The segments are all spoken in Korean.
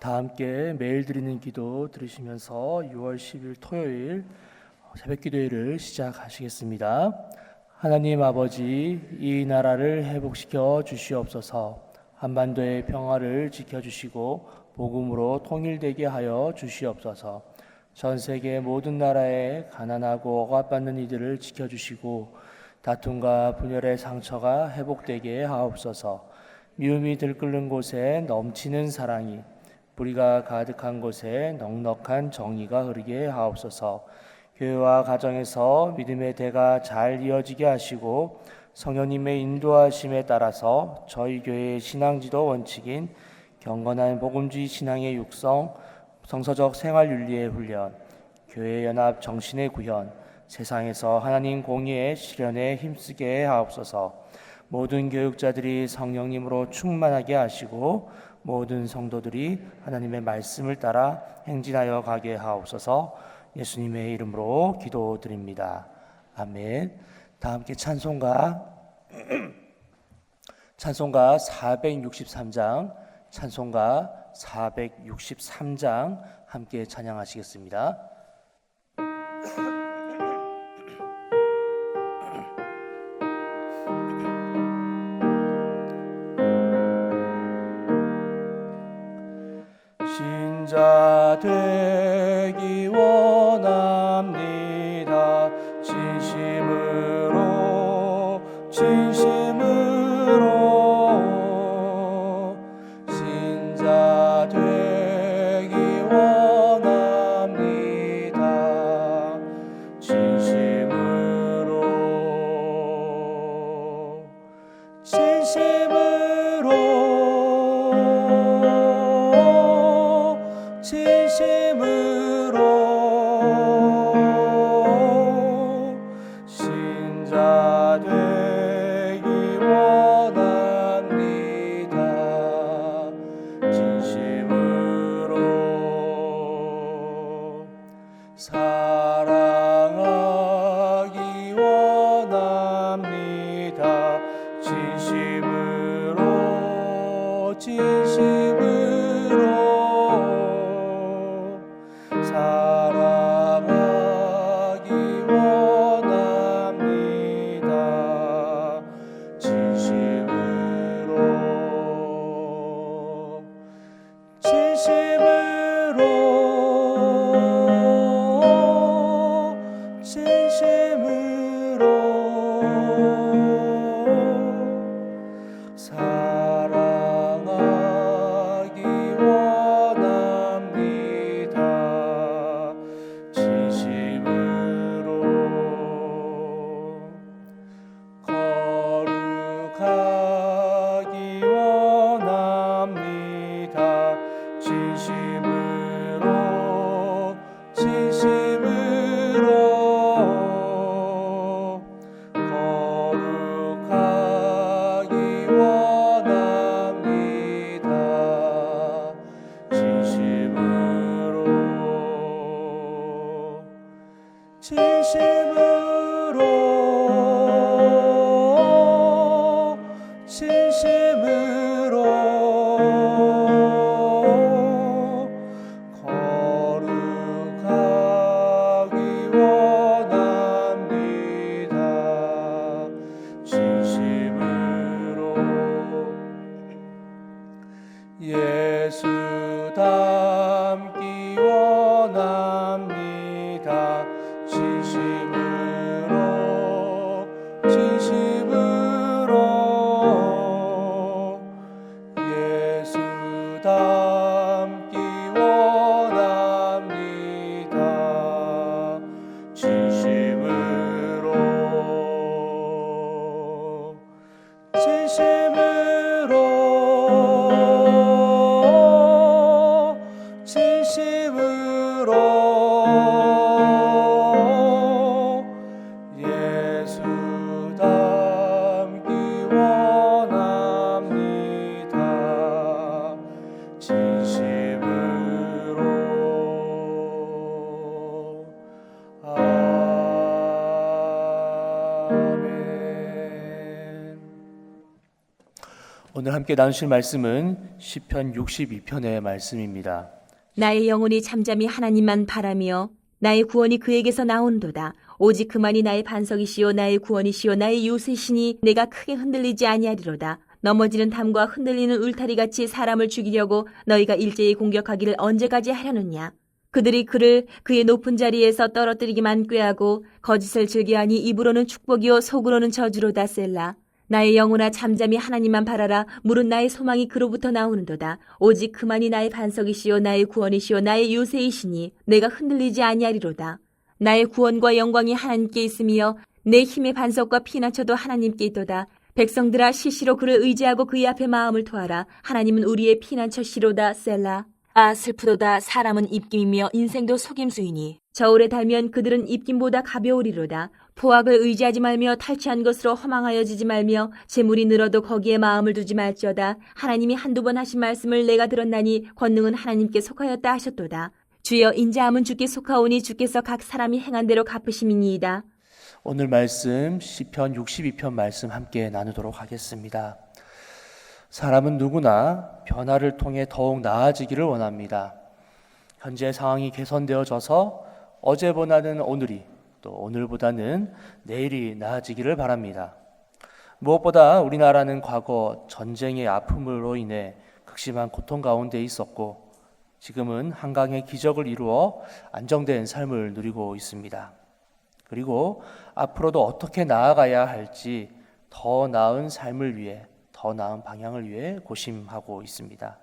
다 함께 매일 드리는 기도 들으시면서 6월 10일 토요일 새벽 기도회를 시작하시겠습니다. 하나님 아버지, 이 나라를 회복시켜 주시옵소서. 한반도의 평화를 지켜주시고 복음으로 통일되게 하여 주시옵소서. 전 세계 모든 나라에 가난하고 억압받는 이들을 지켜주시고 다툼과 분열의 상처가 회복되게 하옵소서. 미움이 들끓는 곳에 넘치는 사랑이, 불의가 가득한 곳에 넉넉한 정의가 흐르게 하옵소서. 교회와 가정에서 믿음의 대가 잘 이어지게 하시고 성령님의 인도하심에 따라서 저희 교회의 신앙지도 원칙인 경건한 복음주의 신앙의 육성, 성서적 생활윤리의 훈련, 교회 연합 정신의 구현, 세상에서 하나님 공의의 실현에 힘쓰게 하옵소서. 모든 교육자들이 성령님으로 충만하게 하시고 모든 성도들이 하나님의 말씀을 따라 행진하여 가게 하옵소서. 예수님의 이름으로 기도드립니다. 아멘. 다 함께 찬송가 463장 함께 찬양하시겠습니다. 신자 되기 원합니다. 진심으로 신자 되기 원합니다. 진심으로 신자 되기 원합니다. 진심으로 사랑하기 원합니다. 진심으로 사랑하기 원합니다. 진심으로 사랑하기 원합니다. 진심으로 거룩하기 원합니다. 진심으로 거룩하기 원합니다. 진심으로 거룩하기 원합니다. 진심으로 예수 닮기 원합니다. 진심으로 예수 닮기 원합니다. 진심으로 진심으로 오늘 함께 나누실 말씀은 시편 62편의 말씀입니다. 나의 영혼이 잠잠히 하나님만 바라며 나의 구원이 그에게서 나온도다. 오직 그만이 나의 반석이시요 나의 구원이시요 나의 요새시니 내가 크게 흔들리지 아니하리로다. 넘어지는 담과 흔들리는 울타리같이 사람을 죽이려고 너희가 일제히 공격하기를 언제까지 하려느냐. 그들이 그를 그의 높은 자리에서 떨어뜨리기만 꾀하고 거짓을 즐겨하니 입으로는 축복이요 속으로는 저주로다. 셀라. 나의 영혼아 잠잠히 하나님만 바라라. 물은 나의 소망이 그로부터 나오는도다. 오직 그만이 나의 반석이시요 나의 구원이시요 나의 요새이시니 내가 흔들리지 아니하리로다. 나의 구원과 영광이 하나님께 있으며 내 힘의 반석과 피난처도 하나님께 있도다. 백성들아 시시로 그를 의지하고 그의 앞에 마음을 토하라. 하나님은 우리의 피난처시로다. 셀라. 아 슬프도다. 사람은 입김이며 인생도 속임수이니 저울에 달면 그들은 입김보다 가벼우리로다. 포악을 의지하지 말며 탈취한 것으로 허망하여지지 말며 재물이 늘어도 거기에 마음을 두지 말지어다. 하나님이 한두 번 하신 말씀을 내가 들었나니 권능은 하나님께 속하였다 하셨도다. 주여 인자함은 주께 속하오니 주께서 각 사람이 행한 대로 갚으심이니이다. 오늘 말씀 시편 62편 말씀 함께 나누도록 하겠습니다. 사람은 누구나 변화를 통해 더욱 나아지기를 원합니다. 현재 상황이 개선되어져서 어제보다는 오늘이 또 오늘보다는 내일이 나아지기를 바랍니다. 무엇보다 우리나라는 과거 전쟁의 아픔으로 인해 극심한 고통 가운데 있었고 지금은 한강의 기적을 이루어 안정된 삶을 누리고 있습니다. 그리고 앞으로도 어떻게 나아가야 할지 더 나은 삶을 위해 더 나은 방향을 위해 고심하고 있습니다.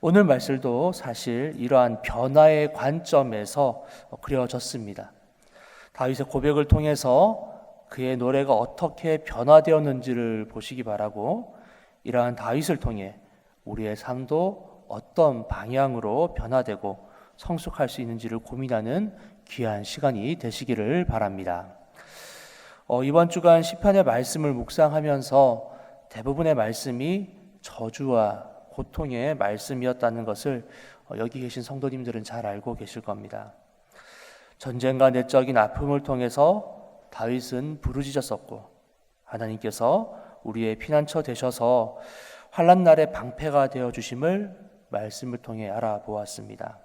오늘 말씀도 사실 이러한 변화의 관점에서 그려졌습니다. 다윗의 고백을 통해서 그의 노래가 어떻게 변화되었는지를 보시기 바라고 이러한 다윗을 통해 우리의 삶도 어떤 방향으로 변화되고 성숙할 수 있는지를 고민하는 귀한 시간이 되시기를 바랍니다. 이번 주간 시편의 말씀을 묵상하면서 대부분의 말씀이 저주와 고통의 말씀이었다는 것을 여기 계신 성도님들은 잘 알고 계실 겁니다. 전쟁과 내적인 아픔을 통해서 다윗은 부르짖었었고 하나님께서 우리의 피난처 되셔서 환난 날의 방패가 되어 주심을 말씀을 통해 알아보았습니다.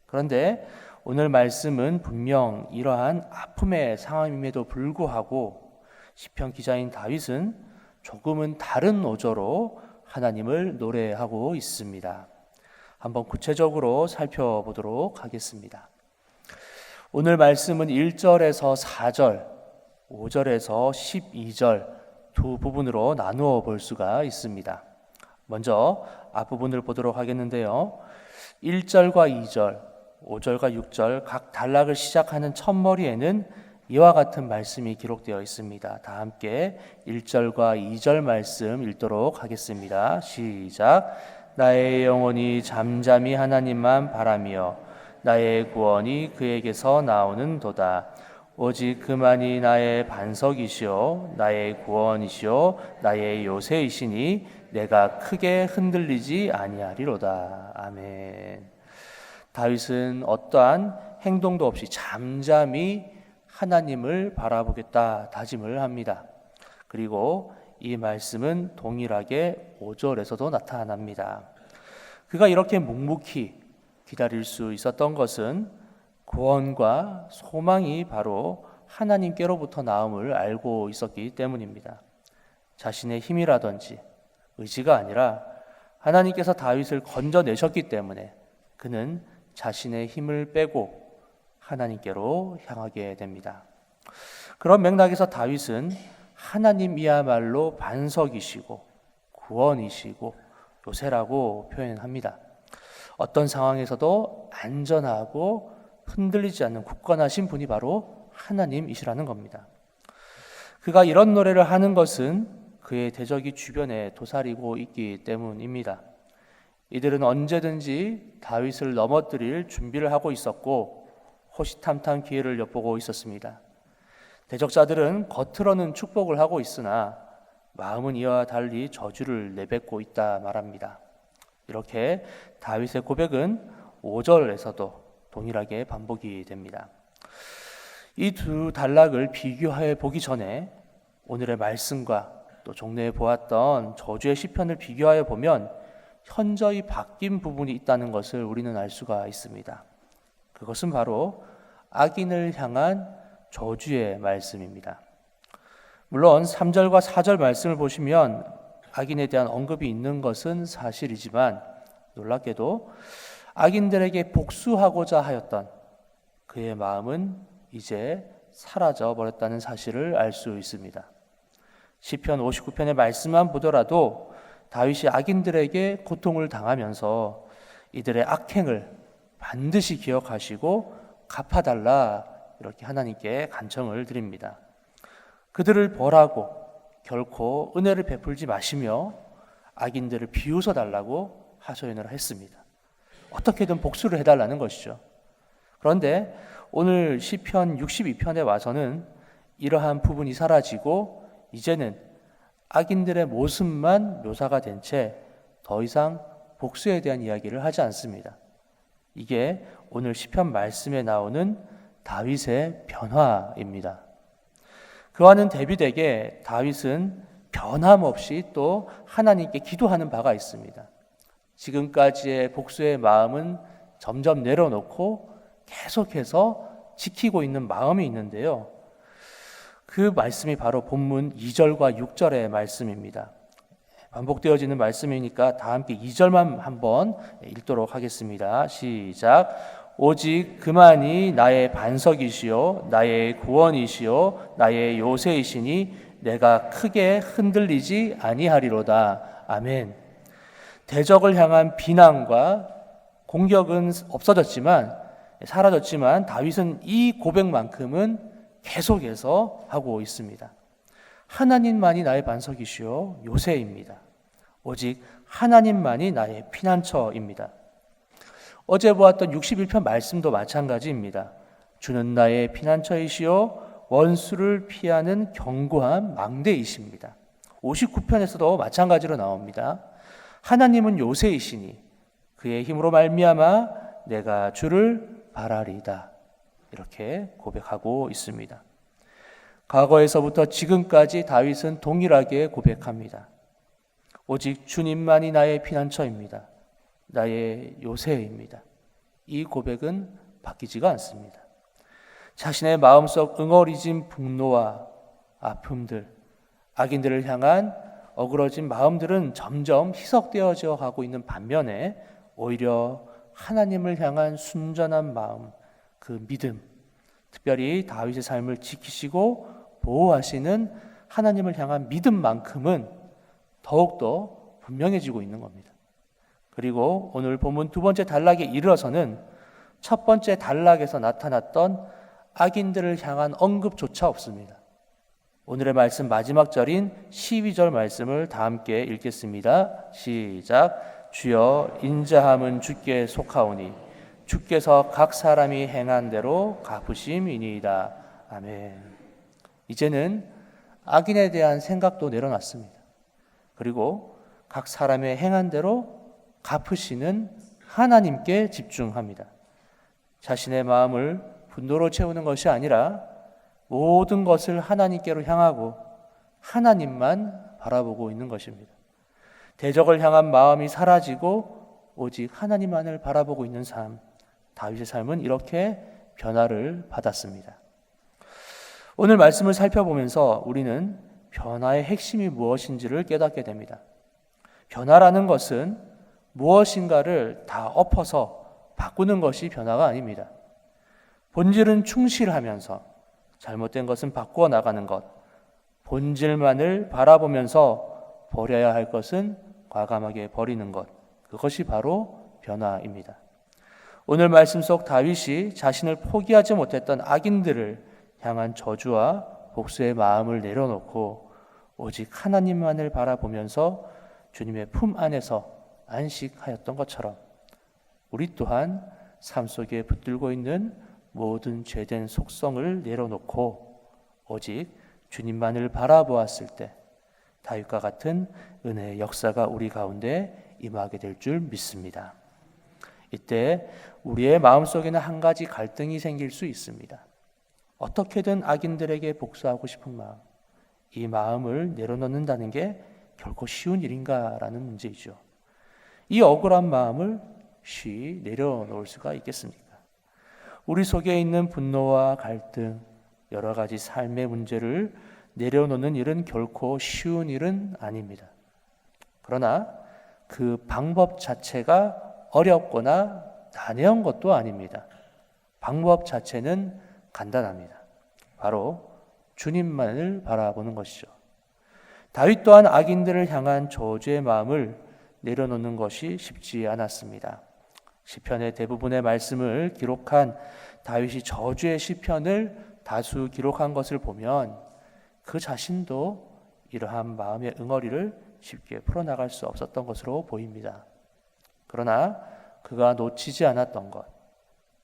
그런데 오늘 말씀은 분명 이러한 아픔의 상황임에도 불구하고 시편 기자인 다윗은 조금은 다른 어조로 하나님을 노래하고 있습니다. 한번 구체적으로 살펴보도록 하겠습니다. 오늘 말씀은 1절에서 4절, 5절에서 12절 두 부분으로 나누어 볼 수가 있습니다. 먼저 앞부분을 보도록 하겠는데요. 1절과 2절, 5절과 6절 각 단락을 시작하는 첫머리에는 이와 같은 말씀이 기록되어 있습니다. 다 함께 1절과 2절 말씀 읽도록 하겠습니다. 시작. 나의 영혼이 잠잠히 하나님만 바라며 나의 구원이 그에게서 나오는도다. 오직 그만이 나의 반석이시오 나의 구원이시오 나의 요새이시니 내가 크게 흔들리지 아니하리로다. 아멘. 다윗은 어떠한 행동도 없이 잠잠히 하나님을 바라보겠다 다짐을 합니다. 그리고 이 말씀은 동일하게 5절에서도 나타납니다. 그가 이렇게 묵묵히 기다릴 수 있었던 것은 구원과 소망이 바로 하나님께로부터 나옴을 알고 있었기 때문입니다. 자신의 힘이라든지 의지가 아니라 하나님께서 다윗을 건져내셨기 때문에 그는 자신의 힘을 빼고 하나님께로 향하게 됩니다. 그런 맥락에서 다윗은 하나님이야말로 반석이시고 구원이시고 요새라고 표현합니다. 어떤 상황에서도 안전하고 흔들리지 않는 굳건하신 분이 바로 하나님이시라는 겁니다. 그가 이런 노래를 하는 것은 그의 대적이 주변에 도사리고 있기 때문입니다. 이들은 언제든지 다윗을 넘어뜨릴 준비를 하고 있었고 호시탐탐 기회를 엿보고 있었습니다. 대적자들은 겉으로는 축복을 하고 있으나 마음은 이와 달리 저주를 내뱉고 있다 말합니다. 이렇게 다윗의 고백은 5절에서도 동일하게 반복이 됩니다. 이 두 단락을 비교해 보기 전에 오늘의 말씀과 또 또 종래에 보았던 저주의 시편을 비교하여 보면 현저히 바뀐 부분이 있다는 것을 우리는 알 수가 있습니다. 그것은 바로 악인을 향한 저주의 말씀입니다. 물론 3절과 4절 말씀을 보시면 악인에 대한 언급이 있는 것은 사실이지만 놀랍게도 악인들에게 복수하고자 하였던 그의 마음은 이제 사라져 버렸다는 사실을 알 수 있습니다. 시편 59편의 말씀만 보더라도 다윗이 악인들에게 고통을 당하면서 이들의 악행을 반드시 기억하시고 갚아달라 이렇게 하나님께 간청을 드립니다. 그들을 벌하고 결코 은혜를 베풀지 마시며 악인들을 비웃어 달라고 하소연을 했습니다. 어떻게든 복수를 해달라는 것이죠. 그런데 오늘 시편 62편에 와서는 이러한 부분이 사라지고 이제는 악인들의 모습만 묘사가 된 채 더 이상 복수에 대한 이야기를 하지 않습니다. 이게 오늘 시편 말씀에 나오는 다윗의 변화입니다. 그와는 대비되게 다윗은 변함없이 또 하나님께 기도하는 바가 있습니다. 지금까지의 복수의 마음은 점점 내려놓고 계속해서 지키고 있는 마음이 있는데요. 그 말씀이 바로 본문 2절과 6절의 말씀입니다. 반복되어지는 말씀이니까 다 함께 2절만 한번 읽도록 하겠습니다. 시작. 오직 그만이 나의 반석이시요 나의 구원이시요 나의 요새이시니 내가 크게 흔들리지 아니하리로다. 아멘. 대적을 향한 비난과 공격은 사라졌지만 다윗은 이 고백만큼은 계속해서 하고 있습니다. 하나님만이 나의 반석이시요 요새입니다. 오직 하나님만이 나의 피난처입니다. 어제 보았던 61편 말씀도 마찬가지입니다. 주는 나의 피난처이시요 원수를 피하는 견고한 망대이십니다. 59편에서도 마찬가지로 나옵니다. 하나님은 요새이시니 그의 힘으로 말미암아 내가 주를 바라리이다. 이렇게 고백하고 있습니다. 과거에서부터 지금까지 다윗은 동일하게 고백합니다. 오직 주님만이 나의 피난처입니다. 나의 요새입니다. 이 고백은 바뀌지가 않습니다. 자신의 마음속 응어리진 분노와 아픔들, 악인들을 향한 어그러진 마음들은 점점 희석되어져 가고 있는 반면에 오히려 하나님을 향한 순전한 마음, 그 믿음, 특별히 다윗의 삶을 지키시고 보호하시는 하나님을 향한 믿음만큼은 더욱더 분명해지고 있는 겁니다. 그리고 오늘 본문 두 번째 단락에 이르러서는 첫 번째 단락에서 나타났던 악인들을 향한 언급조차 없습니다. 오늘의 말씀 마지막 절인 12절 말씀을 다 함께 읽겠습니다. 시작. 주여 인자함은 주께 속하오니 주께서 각 사람이 행한 대로 갚으심이니이다. 아멘. 이제는 악인에 대한 생각도 내려놨습니다. 그리고 각 사람의 행한 대로 갚으시는 하나님께 집중합니다. 자신의 마음을 분노로 채우는 것이 아니라 모든 것을 하나님께로 향하고 하나님만 바라보고 있는 것입니다. 대적을 향한 마음이 사라지고 오직 하나님만을 바라보고 있는 삶, 다윗의 삶은 이렇게 변화를 받았습니다. 오늘 말씀을 살펴보면서 우리는 변화의 핵심이 무엇인지를 깨닫게 됩니다. 변화라는 것은 무엇인가를 다 엎어서 바꾸는 것이 변화가 아닙니다. 본질은 충실하면서 잘못된 것은 바꾸어 나가는 것, 본질만을 바라보면서 버려야 할 것은 과감하게 버리는 것, 그것이 바로 변화입니다. 오늘 말씀 속 다윗이 자신을 포기하지 못했던 악인들을 향한 저주와 복수의 마음을 내려놓고 오직 하나님만을 바라보면서 주님의 품 안에서 안식하였던 것처럼 우리 또한 삶 속에 붙들고 있는 모든 죄된 속성을 내려놓고 오직 주님만을 바라보았을 때 다윗과 같은 은혜의 역사가 우리 가운데 임하게 될 줄 믿습니다. 이때 우리의 마음속에는 한 가지 갈등이 생길 수 있습니다. 어떻게든 악인들에게 복수하고 싶은 마음, 이 마음을 내려놓는다는 게 결코 쉬운 일인가라는 문제이죠. 이 억울한 마음을 쉬 내려놓을 수가 있겠습니까? 우리 속에 있는 분노와 갈등, 여러 가지 삶의 문제를 내려놓는 일은 결코 쉬운 일은 아닙니다. 그러나 그 방법 자체가 어렵거나 난해한 것도 아닙니다. 방법 자체는 간단합니다. 바로 주님만을 바라보는 것이죠. 다윗 또한 악인들을 향한 저주의 마음을 내려놓는 것이 쉽지 않았습니다. 시편의 대부분의 말씀을 기록한 다윗이 저주의 시편을 다수 기록한 것을 보면 그 자신도 이러한 마음의 응어리를 쉽게 풀어나갈 수 없었던 것으로 보입니다. 그러나 그가 놓치지 않았던 것,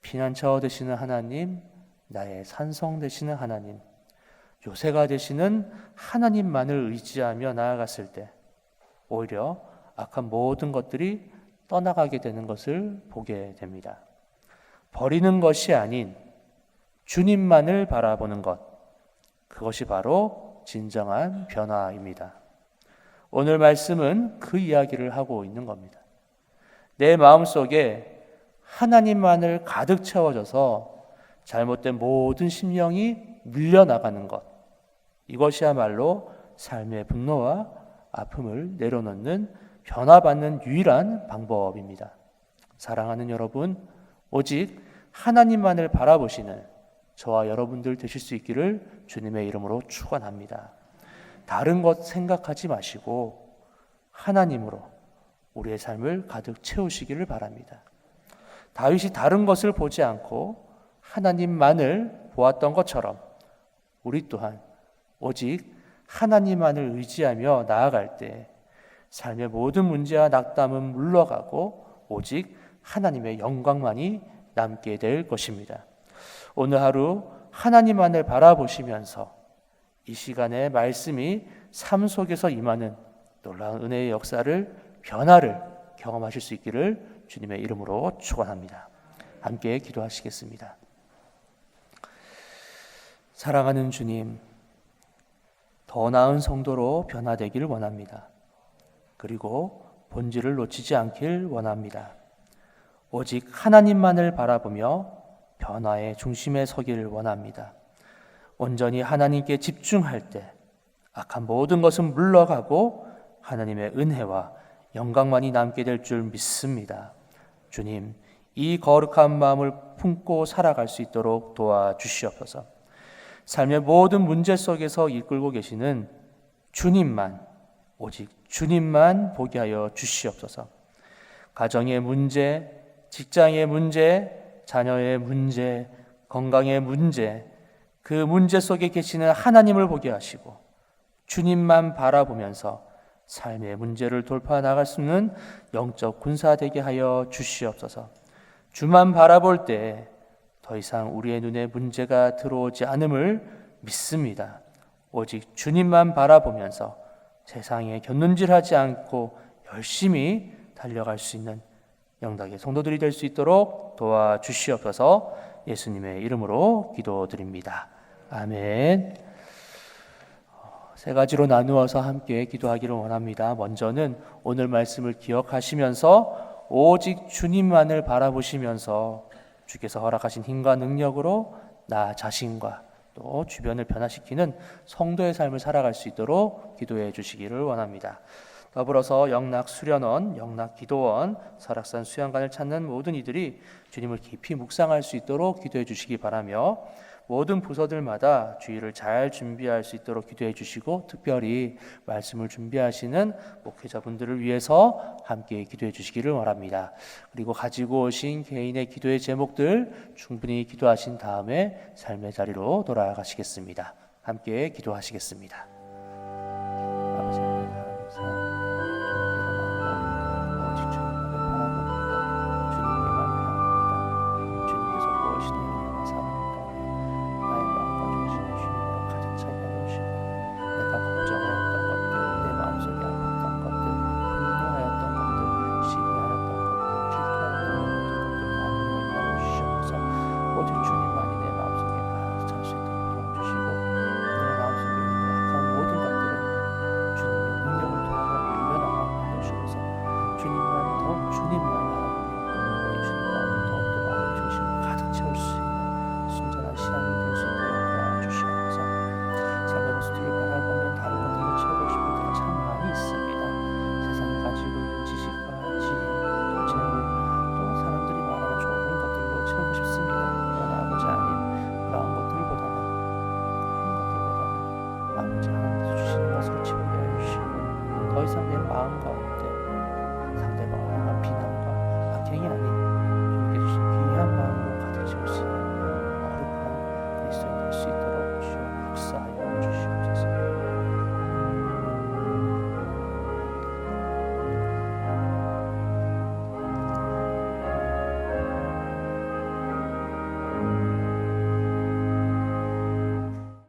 피난처 되시는 하나님, 나의 산성 되시는 하나님, 요새가 되시는 하나님만을 의지하며 나아갔을 때 오히려 악한 모든 것들이 떠나가게 되는 것을 보게 됩니다. 버리는 것이 아닌 주님만을 바라보는 것, 그것이 바로 진정한 변화입니다. 오늘 말씀은 그 이야기를 하고 있는 겁니다. 내 마음속에 하나님만을 가득 채워져서 잘못된 모든 심령이 밀려나가는 것, 이것이야말로 삶의 분노와 아픔을 내려놓는 변화받는 유일한 방법입니다. 사랑하는 여러분, 오직 하나님만을 바라보시는 저와 여러분들 되실 수 있기를 주님의 이름으로 축원합니다. 다른 것 생각하지 마시고 하나님으로 우리의 삶을 가득 채우시기를 바랍니다. 다윗이 다른 것을 보지 않고 하나님만을 보았던 것처럼 우리 또한 오직 하나님만을 의지하며 나아갈 때 삶의 모든 문제와 낙담은 물러가고 오직 하나님의 영광만이 남게 될 것입니다. 오늘 하루 하나님만을 바라보시면서 이 시간에 말씀이 삶 속에서 임하는 놀라운 은혜의 역사를, 변화를 경험하실 수 있기를 주님의 이름으로 축원합니다. 함께 기도하시겠습니다. 사랑하는 주님, 더 나은 성도로 변화되기를 원합니다. 그리고 본질을 놓치지 않길 원합니다. 오직 하나님만을 바라보며 변화의 중심에 서기를 원합니다. 온전히 하나님께 집중할 때 악한 모든 것은 물러가고 하나님의 은혜와 영광만이 남게 될 줄 믿습니다. 주님, 이 거룩한 마음을 품고 살아갈 수 있도록 도와주시옵소서. 삶의 모든 문제 속에서 이끌고 계시는 주님만, 오직 주님만 보게 하여 주시옵소서. 가정의 문제, 직장의 문제, 자녀의 문제, 건강의 문제, 그 문제 속에 계시는 하나님을 보게 하시고 주님만 바라보면서 삶의 문제를 돌파 나갈 수 있는 영적 군사 되게 하여 주시옵소서. 주만 바라볼 때 더 이상 우리의 눈에 문제가 들어오지 않음을 믿습니다. 오직 주님만 바라보면서 세상에 곁눈질하지 않고 열심히 달려갈 수 있는 영덕의 성도들이 될 수 있도록 도와주시옵소서. 예수님의 이름으로 기도드립니다. 아멘. 세 가지로 나누어서 함께 기도하기를 원합니다. 먼저는 오늘 말씀을 기억하시면서 오직 주님만을 바라보시면서 주께서 허락하신 힘과 능력으로 나 자신과 또 주변을 변화시키는 성도의 삶을 살아갈 수 있도록 기도해 주시기를 원합니다. 더불어서 영락 수련원, 영락 기도원, 설악산 수양관을 찾는 모든 이들이 주님을 깊이 묵상할 수 있도록 기도해 주시기 바라며 모든 부서들마다 주일을 잘 준비할 수 있도록 기도해 주시고 특별히 말씀을 준비하시는 목회자분들을 위해서 함께 기도해 주시기를 원합니다. 그리고 가지고 오신 개인의 기도의 제목들 충분히 기도하신 다음에 삶의 자리로 돌아가시겠습니다. 함께 기도하시겠습니다. 아버지 하나님, 오직 주님만을 바라봅니다. 주님께만 향합니다. 주님께서 무엇이든 그냥 삶을 나의 마음과 중심을 주님으로 가득 차게 하시고 내가 걱정하였던 것들, 내 마음속에 아팠던 것들, 분노하였던 것들, 시기하였던 것들, 질투하였던 것들 다 내려놓아 주시옵소서. 오직 주님만이 내 마음속에 가득 찰 수 있도록 도와주시고 내 마음속에 있는 악한 구한 것